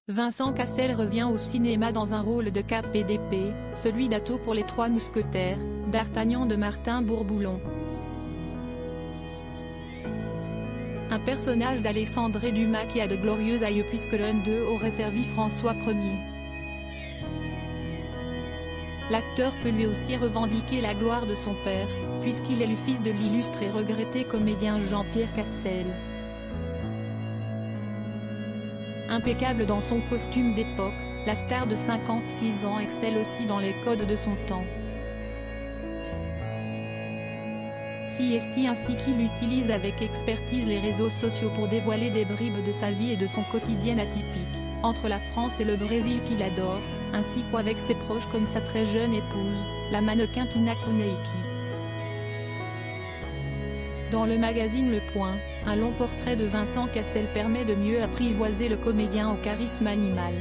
Vincent Cassel revient au cinéma dans un rôle de cap et d'épée, celui d'Athos pour Les Trois Mousquetaires, d'Artagnan de Martin Bourboulon. Un personnage d'Alexandre Dumas qui a de glorieux aïeux puisque l'un d'eux aurait servi François Ier. L'acteur peut lui aussi revendiquer la gloire de son père, puisqu'il est le fils de l'illustre et regretté comédien Jean-Pierre Cassel. Impeccable dans son costume d'époque, la star de 56 ans excelle aussi dans les codes de son temps. CST ainsi qu'il utilise avec expertise les réseaux sociaux pour dévoiler des bribes de sa vie et de son quotidien atypique, entre la France et le Brésil qu'il adore, ainsi qu'avec ses proches comme sa très jeune épouse, la mannequin Tina Kuneiki. Dans le magazine Le Point, un long portrait de Vincent Cassel permet de mieux apprivoiser le comédien au charisme animal.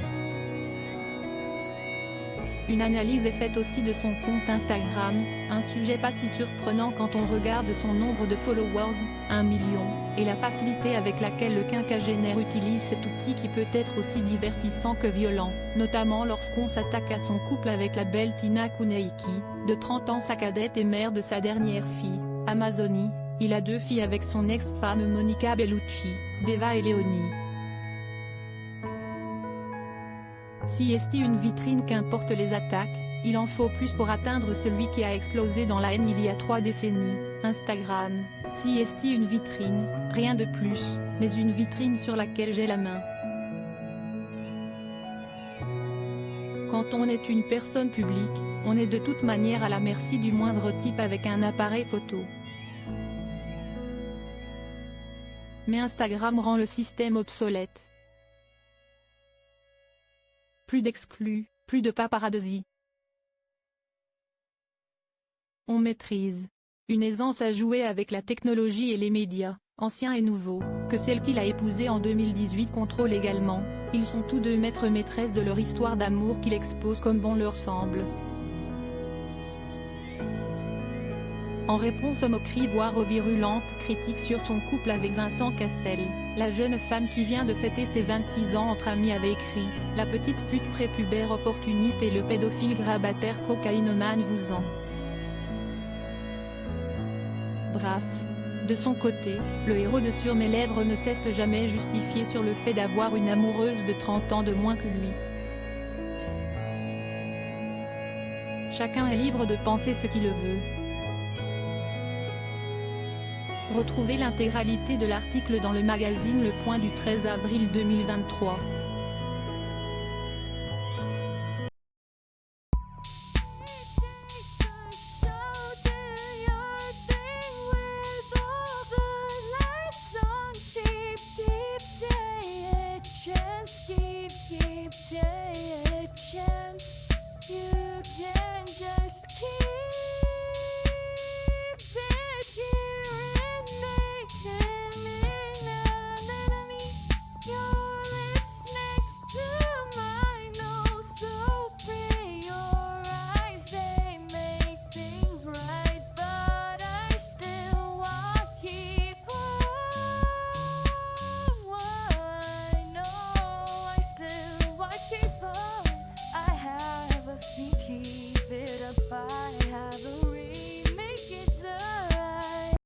Une analyse est faite aussi de son compte Instagram, un sujet pas si surprenant quand on regarde son nombre de followers, 1 million, et la facilité avec laquelle le quinquagénaire utilise cet outil qui peut être aussi divertissant que violent, notamment lorsqu'on s'attaque à son couple avec la belle Tina Kuneiki, de 30 ans sa cadette et mère de sa dernière fille, Amazonie. Il a 2 filles avec son ex-femme Monica Bellucci, Deva et Léonie. CST une vitrine qu'importe les attaques, il en faut plus pour atteindre celui qui a explosé dans la haine il y a 3 décennies, Instagram. CST une vitrine, rien de plus, mais une vitrine sur laquelle j'ai la main. Quand on est une personne publique, on est de toute manière à la merci du moindre type avec un appareil photo. Mais Instagram rend le système obsolète. Plus d'exclus, plus de paparazzi. On maîtrise. Une aisance à jouer avec la technologie et les médias, anciens et nouveaux, que celle qu'il a épousée en 2018 contrôle également. Ils sont tous deux maîtres maîtresses de leur histoire d'amour qu'il expose comme bon leur semble. En réponse aux moqueries voire aux virulentes critiques sur son couple avec Vincent Cassel, la jeune femme qui vient de fêter ses 26 ans entre amis avait écrit « La petite pute prépubère opportuniste et le pédophile grabataire cocaïnomane vous en brasse ». De son côté, le héros de Sur mes lèvres ne cesse jamais justifier sur le fait d'avoir une amoureuse de 30 ans de moins que lui. Chacun est libre de penser ce qu'il veut. Retrouvez l'intégralité de l'article dans le magazine Le Point du 13 avril 2023.